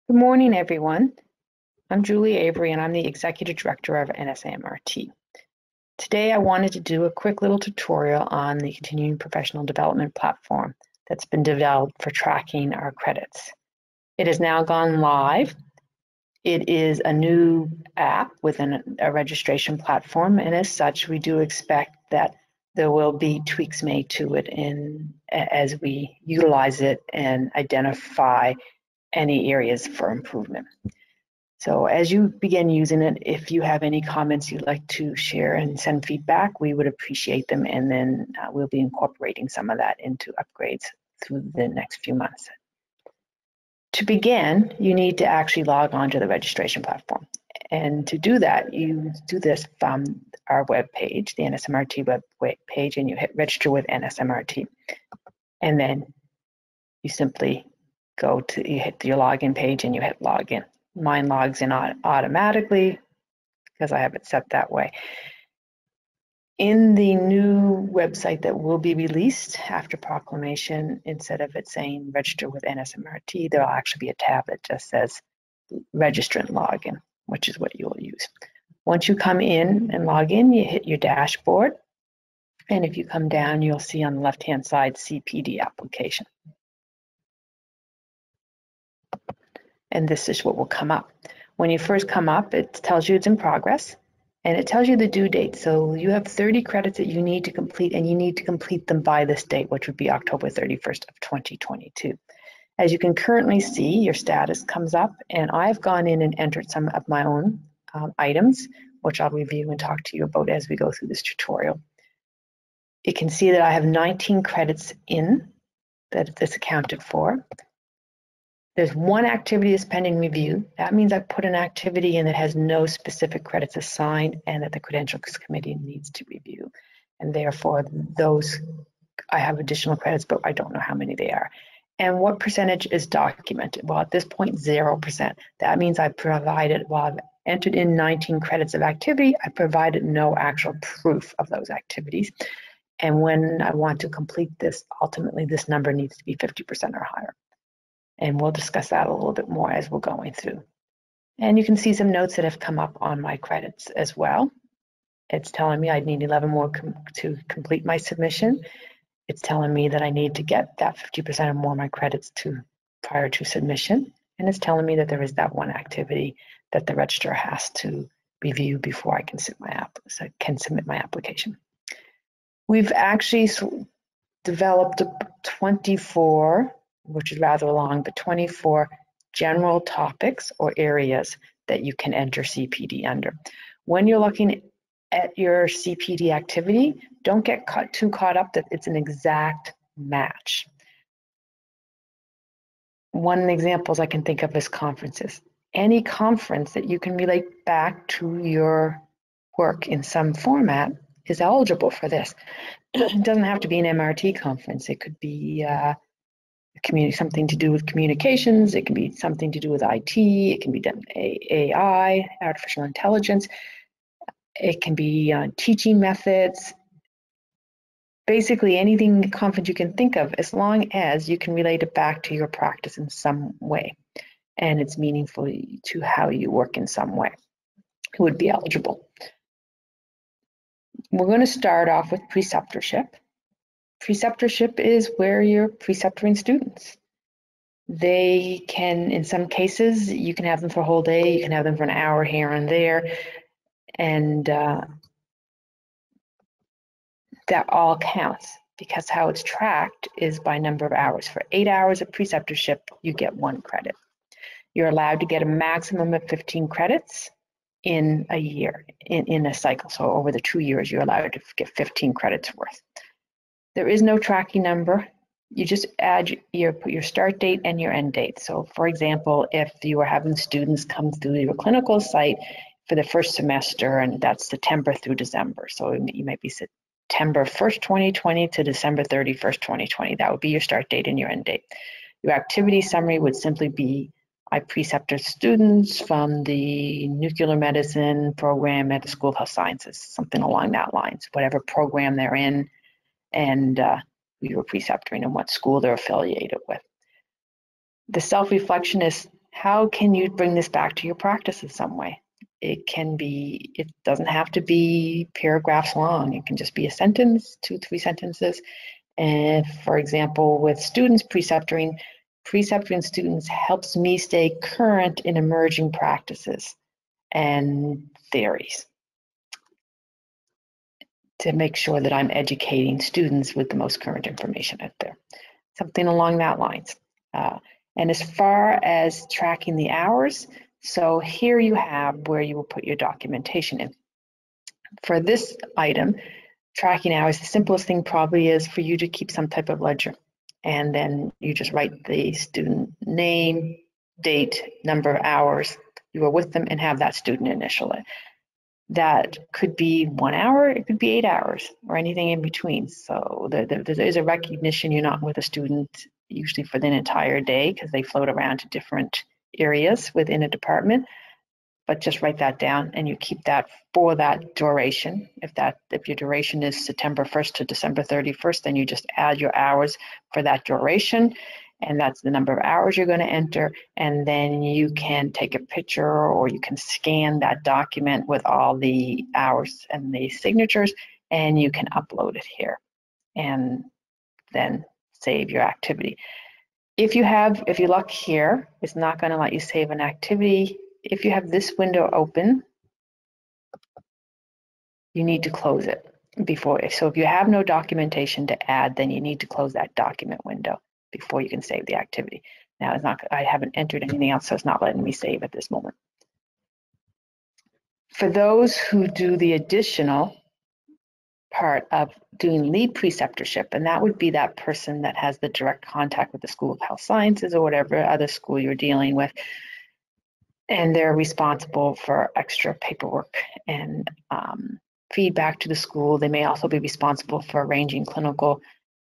Good morning, everyone. I'm Julie Avery, and I'm the Executive Director of NSCMIRT. Today, I wanted to do a quick little tutorial on the continuing professional development platform that's been developed for tracking our credits. It has now gone live. It is a new app within a registration platform, and as such, we do expect that there will be tweaks made to it as we utilize it and identify any areas for improvement. So as you begin using it, if you have any comments you'd like to share and send feedback, we would appreciate them, and then we'll be incorporating some of that into upgrades through the next few months. To begin, you need to actually log on to the registration platform. And to do that, you do this from our web page, the NSCMIRT web page, and you hit register with NSCMIRT. And then you simply you hit your login page and you hit login. Mine logs in automatically because I have it set that way. In the new website that will be released after proclamation, instead of it saying register with NSCMIRT, there'll actually be a tab that just says register and login, which is what you will use. Once you come in and log in, you hit your dashboard. And if you come down, you'll see on the left-hand side CPD application. And this is what will come up. When you first come up, it tells you it's in progress, and it tells you the due date. So you have 30 credits that you need to complete, and you need to complete them by this date, which would be October 31st of 2022. As you can currently see, your status comes up, and I've gone in and entered some of my own items, which I'll review and talk to you about as we go through this tutorial. You can see that I have 19 credits in that this accounted for. There's one activity that's pending review. That means I put an activity in that has no specific credits assigned and that the Credentials Committee needs to review. And therefore, those, I have additional credits, but I don't know how many they are. And what percentage is documented? Well, at this point, 0%. That means I provided, while I've entered in 19 credits of activity, I provided no actual proof of those activities. And when I want to complete this, ultimately, this number needs to be 50% or higher. And we'll discuss that a little bit more as we're going through. And you can see some notes that have come up on my credits as well. It's telling me I need 11 more to complete my submission. It's telling me that I need to get that 50% or more of my credits prior to submission. And it's telling me that there is that one activity that the registrar has to review before I can submit my application. We've actually developed 24, which is rather long, but 24 general topics or areas that you can enter CPD under. When you're looking at your CPD activity, don't get too caught up that it's an exact match. One of the examples I can think of is conferences. Any conference that you can relate back to your work in some format is eligible for this. It doesn't have to be an MRT conference. It could be something to do with communications. It can be something to do with IT. It can be AI, artificial intelligence. It can be teaching methods. Basically anything conference you can think of, as long as you can relate it back to your practice in some way and it's meaningful to how you work in some way, it would be eligible. We're going to start off with preceptorship. Preceptorship is where you're preceptoring students. They can, in some cases, you can have them for a whole day, you can have them for an hour here and there, and that all counts because how it's tracked is by number of hours. For 8 hours of preceptorship, you get 1 credit. You're allowed to get a maximum of 15 credits in a year, in a cycle. So over the 2 years, you're allowed to get 15 credits worth. There is no tracking number. You just put your start date and your end date. So for example, if you are having students come through your clinical site for the first semester, and that's September through December. So you might be September 1st, 2020 to December 31st, 2020. That would be your start date and your end date. Your activity summary would simply be, I preceptor students from the nuclear medicine program at the School of Health Sciences, something along that lines, whatever program they're in, and we were preceptoring and what school they're affiliated with. The self-reflection is how can you bring this back to your practice in some way? It doesn't have to be paragraphs long. It can just be a sentence, 2-3 sentences. And for example, with students preceptoring students helps me stay current in emerging practices and theories to make sure that I'm educating students with the most current information out there. Something along that lines. And as far as tracking the hours, so here you have where you will put your documentation in. For this item, tracking hours, the simplest thing probably is for you to keep some type of ledger. And then you just write the student name, date, number of hours you were with them, and have that student initial it. That could be 1 hour, it could be 8 hours, or anything in between. So there is a recognition you're not with a student usually for the entire day, because they float around to different areas within a department. But just write that down, and you keep that for that duration. If your duration is September 1st to December 31st, then you just add your hours for that duration, and that's the number of hours you're going to enter. And then you can take a picture, or you can scan that document with all the hours and the signatures, and you can upload it here, and then save your activity. If you look here, it's not going to let you save an activity. If you have this window open, you need to close it before. So if you have no documentation to add, then you need to close that document window before you can save the activity. Now it's not, I haven't entered anything else, so it's not letting me save at this moment. For those who do the additional part of doing lead preceptorship, and that would be that person that has the direct contact with the School of Health Sciences or whatever other school you're dealing with, and they're responsible for extra paperwork and feedback to the school. They may also be responsible for arranging clinical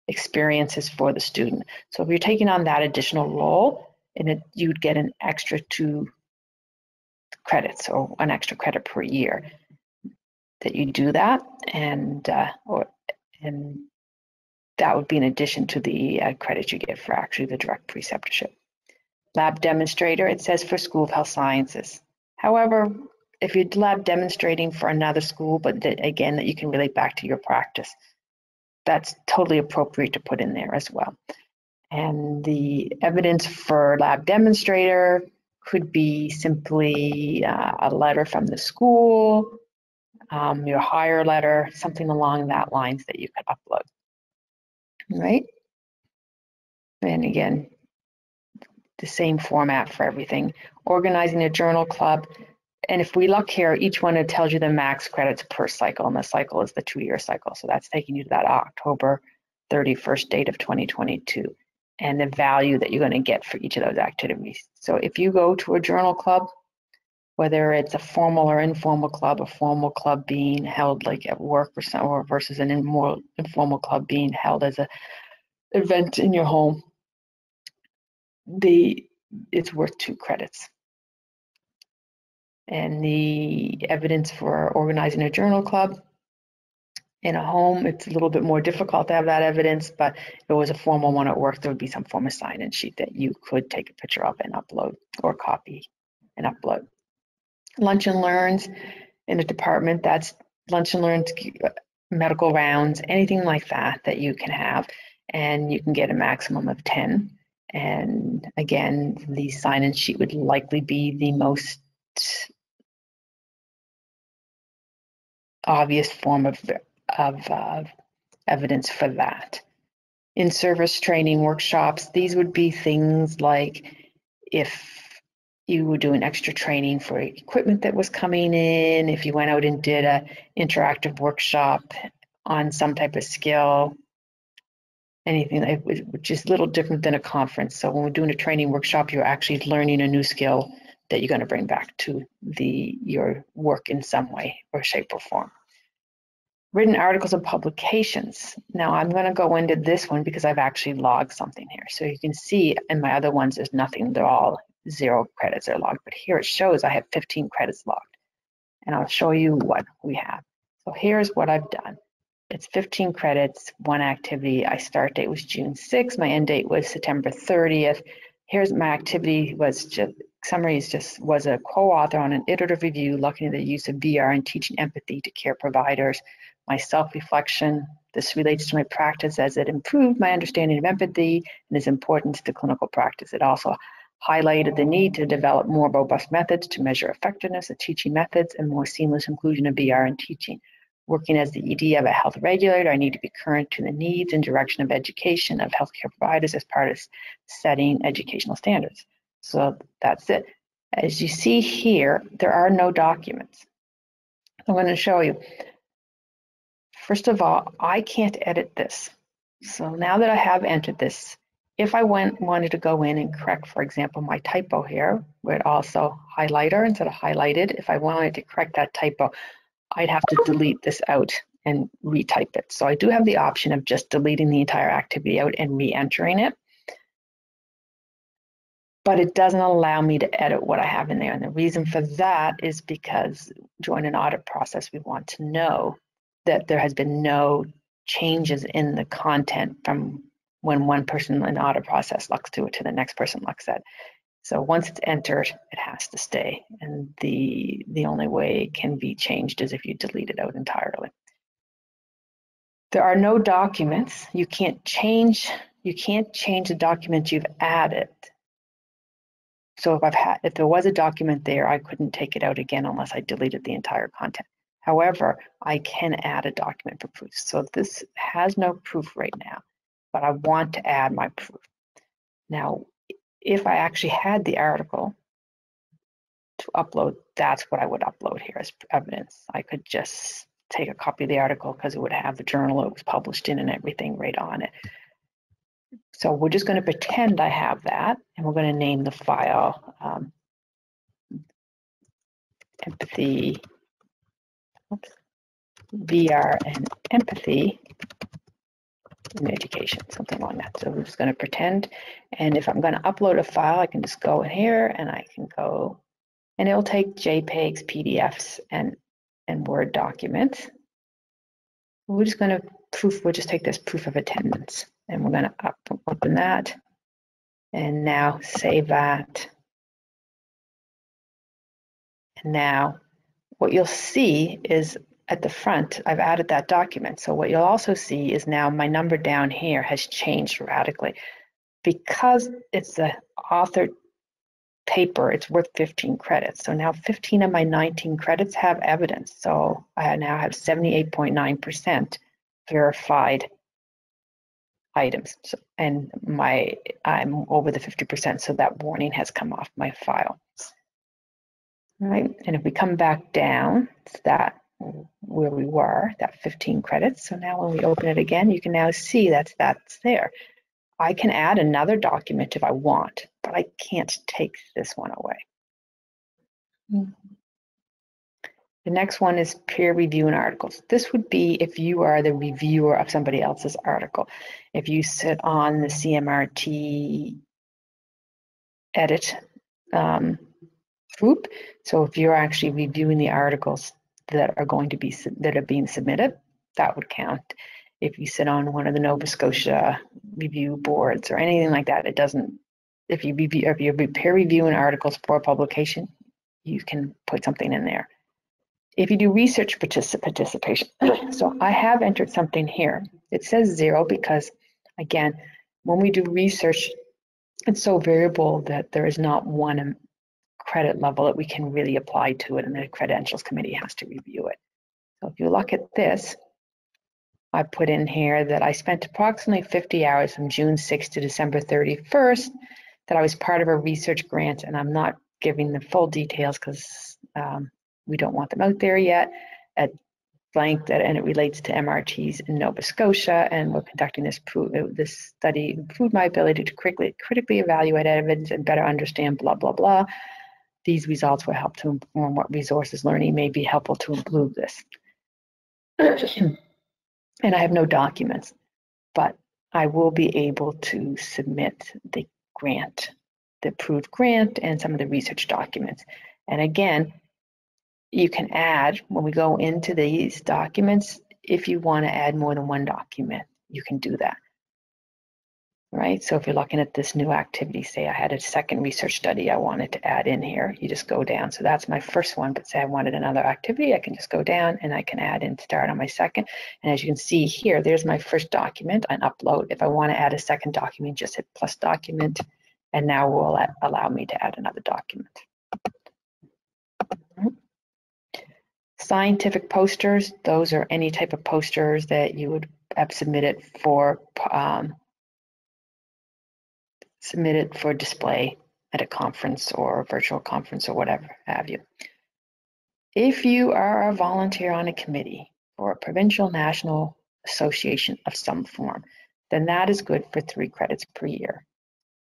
experiences for the student. So if you're taking on that additional role, you'd get an extra 2 credits, or an extra credit per year that you do that, and that would be in addition to the credits you get for actually the direct preceptorship. Lab demonstrator, it says for School of Health Sciences. However, if you're lab demonstrating for another school, but again, that you can relate back to your practice, that's totally appropriate to put in there as well. And the evidence for lab demonstrator could be simply a letter from the school, your hire letter, something along that lines that you could upload, right? And again, the same format for everything. Organizing a journal club. And if we look here, each one, it tells you the max credits per cycle, and the cycle is the 2-year cycle. So that's taking you to that October 31st date of 2022, and the value that you're going to get for each of those activities. So if you go to a journal club, whether it's a formal or informal club, a formal club being held like at work or versus an informal club being held as an event in your home, it's worth 2 credits. And the evidence for organizing a journal club in a home, it's a little bit more difficult to have that evidence, but if it was a formal one at work, there would be some form of sign-in sheet that you could take a picture of and upload, or copy and upload. Lunch and learns in a department, that's lunch and learns, medical rounds, anything like that you can have, and you can get a maximum of 10. And again, the sign-in sheet would likely be the most obvious form of evidence for that. In-service training workshops, these would be things like if you were doing extra training for equipment that was coming in, if you went out and did an interactive workshop on some type of skill, anything which is a little different than a conference. So when we're doing a training workshop, you're actually learning a new skill that you're going to bring back to your work in some way or shape or form. Written articles and publications. Now I'm going to go into this one because I've actually logged something here. So you can see in my other ones, there's nothing. They're all 0 credits are logged, but here it shows I have 15 credits logged, and I'll show you what we have. So here's what I've done. It's 15 credits, 1 activity. My start date was June 6th. My end date was September 30th. Here's my activity was just summary is just was a co-author on an iterative review looking at the use of VR in teaching empathy to care providers. My self-reflection, this relates to my practice as it improved my understanding of empathy and its importance to clinical practice. It also highlighted the need to develop more robust methods to measure effectiveness of teaching methods and more seamless inclusion of VR in teaching. Working as the ED of a health regulator, I need to be current to the needs and direction of education of healthcare providers as part of setting educational standards. So that's it. As you see here, there are no documents. I'm going to show you. First of all, I can't edit this. So now that I have entered this, if I wanted to go in and correct, for example, my typo here, with also highlighter instead of highlighted, if I wanted to correct that typo, I'd have to delete this out and retype it. So I do have the option of just deleting the entire activity out and re-entering it. But it doesn't allow me to edit what I have in there. And the reason for that is because during an audit process, we want to know that there has been no changes in the content from when one person in the audit process looks to it to the next person looks at it. So once it's entered, it has to stay. And the only way it can be changed is if you delete it out entirely. There are no documents. You can't change the document you've added. So if there was a document there, I couldn't take it out again unless I deleted the entire content. However, I can add a document for proof. So this has no proof right now, but I want to add my proof. Now, if I actually had the article to upload, that's what I would upload here as evidence. I could just take a copy of the article because it would have the journal it was published in and everything right on it. So we're just going to pretend I have that, and we're going to name the file empathy, VR and empathy in education, something like that. So we're just going to pretend, and if I'm going to upload a file, I can just go in here and I can go, and it'll take JPEGs, PDFs, and Word documents. We're just going to we'll just take this proof of attendance, and we're going to open that, and now save that. And now what you'll see is at the front, I've added that document. So what you'll also see is now my number down here has changed radically. Because it's the authored paper, it's worth 15 credits. So now 15 of my 19 credits have evidence. So I now have 78.9% verified items. So, and I'm over the 50%, so that warning has come off my file. All right, and if we come back down, it's that where we were, that 15 credits. So now when we open it again, you can now see that's there. I can add another document if I want, but I can't take this one away. The next one is peer review in articles. This would be if you are the reviewer of somebody else's article. If you sit on the CMRT edit group, so if you're actually reviewing the articles that are being submitted, that would count. If you sit on one of the Nova Scotia review boards or anything like that, it doesn't. If you're peer reviewing articles for publication, you can put something in there. If you do research participation, so I have entered something here. It says 0 because, again, when we do research, it's so variable that there is not one credit level that we can really apply to it, and the credentials committee has to review it. So if you look at this, I put in here that I spent approximately 50 hours from June 6th to December 31st, that I was part of a research grant, and I'm not giving the full details because we don't want them out there yet, at blank, and it relates to MRTs in Nova Scotia, and we're conducting this study, improved my ability to critically evaluate evidence and better understand blah, blah, blah. These results will help to inform what resources learning may be helpful to improve this. And I have no documents, but I will be able to submit the grant, the approved grant, and some of the research documents. And again, you can add, when we go into these documents, if you want to add more than one document, you can do that. right? So if you're looking at this new activity, say I had a second research study I wanted to add in here, you just go down. So that's my first one, but say I wanted another activity, I can just go down and I can add in start on my second. And as you can see here, there's my first document and upload. If I want to add a second document, just hit plus document, and now will allow me to add another document. Scientific posters, those are any type of posters that you would have submitted for display at a conference or a virtual conference or whatever have you. If you are a volunteer on a committee for a provincial national association of some form, then that is good for 3 credits per year.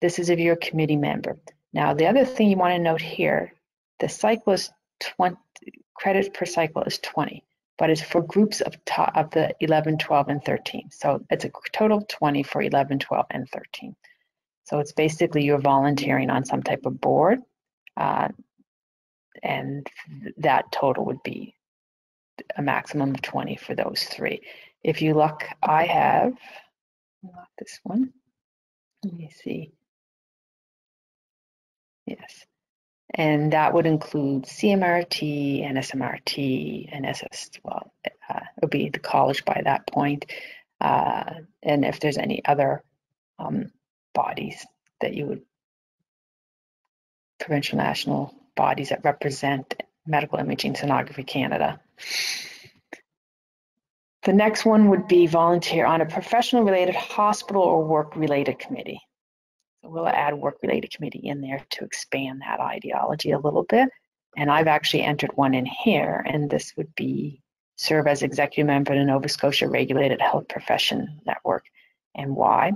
This is if you're a committee member. Now, the other thing you want to note here, the cycle is 20 credits per cycle is 20, but it's for groups of the 11, 12, and 13. So it's a total of 20 for 11, 12, and 13. So it's basically you're volunteering on some type of board, and that total would be a maximum of 20 for those 3. If you look, I have, not this one, let me see. Yes, and that would include CMRT, NSCMIRTP, and SS, well, it would be the college by that point. And if there's any other bodies that you would, provincial national bodies that represent Medical Imaging Sonography Canada. The next one would be volunteer on a professional related hospital or work related committee. So we'll add work related committee in there to expand that ideology a little bit. And I've actually entered one in here, and this would be serve as executive member of the Nova Scotia Regulated Health Profession Network. And why?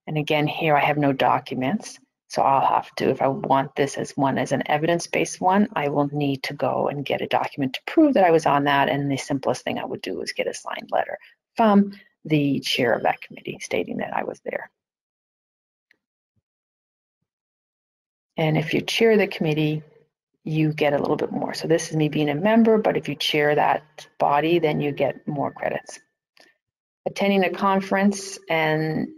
And again, here I have no documents. So I'll have to, if I want this as an evidence-based one, I will need to go and get a document to prove that I was on that. And the simplest thing I would do is get a signed letter from the chair of that committee stating that I was there. And if you chair the committee, you get a little bit more. So this is me being a member, but if you chair that body, then you get more credits. Attending a conference, and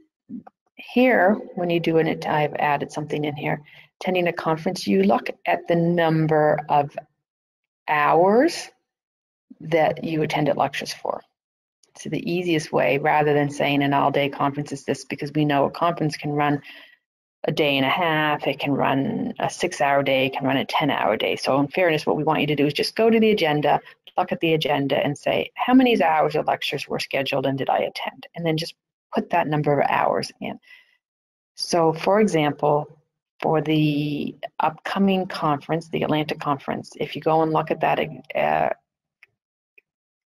here, when you do it, I've added something in here. Attending a conference, you look at the number of hours that you attended lectures for. So the easiest way, rather than saying an all-day conference, is this, because we know a conference can run a day and a half, it can run a 6-hour day, it can run a 10-hour day. So in fairness, what we want you to do is just go to the agenda, look at the agenda and say, how many hours of lectures were scheduled and did I attend? And then just put that number of hours in. So for example, for the upcoming conference, the Atlanta conference, if you go and look at that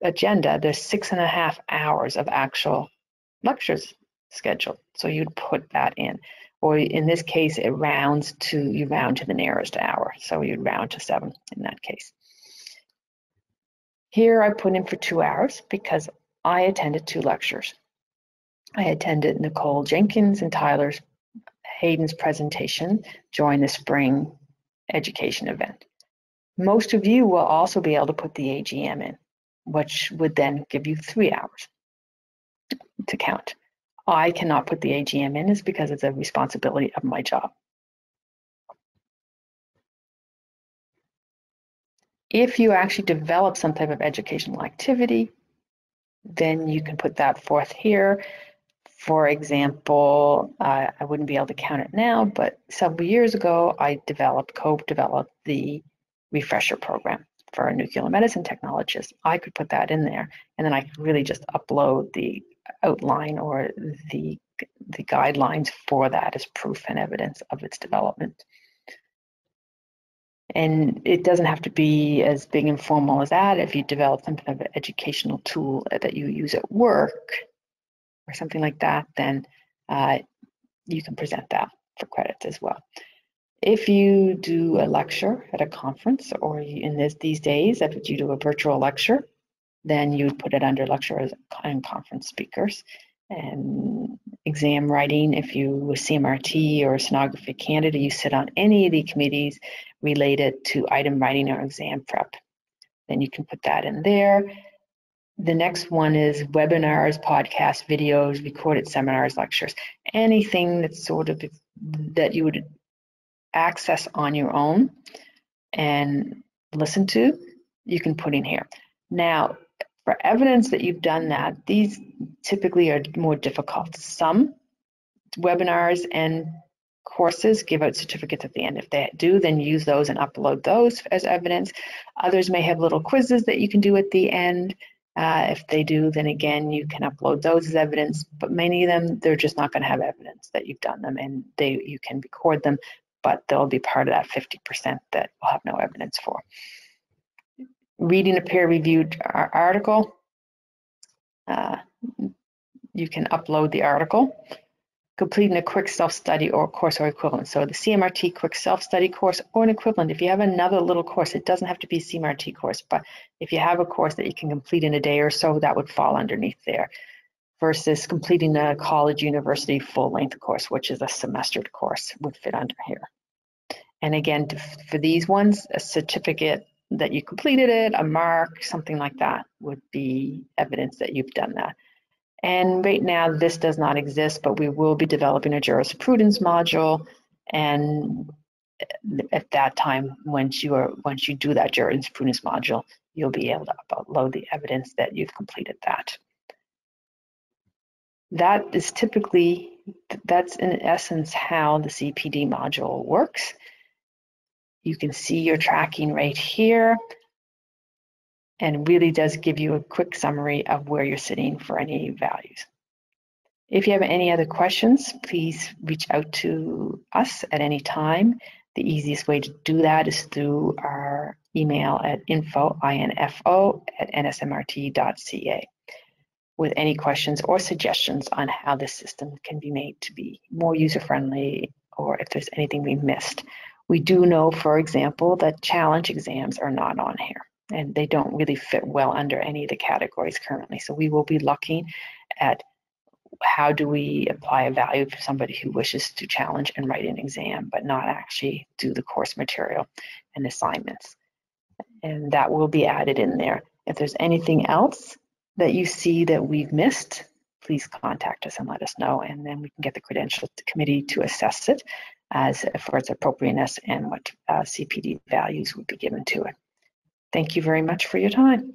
agenda, there's 6.5 hours of actual lectures scheduled. So you'd put that in. Or in this case, you round to the nearest hour. So you'd round to 7 in that case. Here I put in for 2 hours because I attended 2 lectures. I attended Nicole Jenkins and Tyler Hayden's presentation during the spring education event. Most of you will also be able to put the AGM in, which would then give you 3 hours to count. I cannot put the AGM in is because it's a responsibility of my job. If you actually develop some type of educational activity, then you can put that forth here. For example, I wouldn't be able to count it now, but several years ago, I co-developed the refresher program for a nuclear medicine technologist. I could put that in there, and then I could really just upload the outline or the guidelines for that as proof and evidence of its development. And it doesn't have to be as big and formal as that. If you develop some kind of educational tool that you use at work or something like that, then you can present that for credits as well. If you do a lecture at a conference, or these days, if you do a virtual lecture, then you would put it under lecturers and conference speakers. And exam writing, if you were CMRT or Sonography Canada, you sit on any of the committees related to item writing or exam prep, then you can put that in there. The next one is webinars, podcasts, videos, recorded seminars, lectures, anything that's sort of that you would access on your own and listen to, you can put in here. Now, for evidence that you've done that, these typically are more difficult. Some webinars and courses give out certificates at the end. If they do, then use those and upload those as evidence. Others may have little quizzes that you can do at the end. If they do, then again, you can upload those as evidence, but many of them, they're just not going to have evidence that you've done them, and you can record them, but they'll be part of that 50% that will have no evidence for. Reading a peer-reviewed article, you can upload the article. Completing a quick self-study or course or equivalent. So the CMRT quick self-study course or an equivalent. If you have another little course, it doesn't have to be a CMRT course, but if you have a course that you can complete in a day or so, that would fall underneath there, versus completing a college, university full-length course, which is a semestered course, would fit under here. And again, for these ones, a certificate that you completed it, a mark, something like that would be evidence that you've done that. And right now, this does not exist, but we will be developing a jurisprudence module. And at that time, once you do that jurisprudence module, you'll be able to upload the evidence that you've completed that. That's in essence how the CPD module works. You can see your tracking right here, and really does give you a quick summary of where you're sitting for any values. If you have any other questions, please reach out to us at any time. The easiest way to do that is through our email at info@nsmrt.ca with any questions or suggestions on how this system can be made to be more user-friendly, or if there's anything we missed. We do know, for example, that challenge exams are not on here, and they don't really fit well under any of the categories currently. So we will be looking at how do we apply a value for somebody who wishes to challenge and write an exam, but not actually do the course material and assignments. And that will be added in there. If there's anything else that you see that we've missed, please contact us and let us know, and then we can get the credentials committee to assess it as for its appropriateness and what CPD values would be given to it. Thank you very much for your time.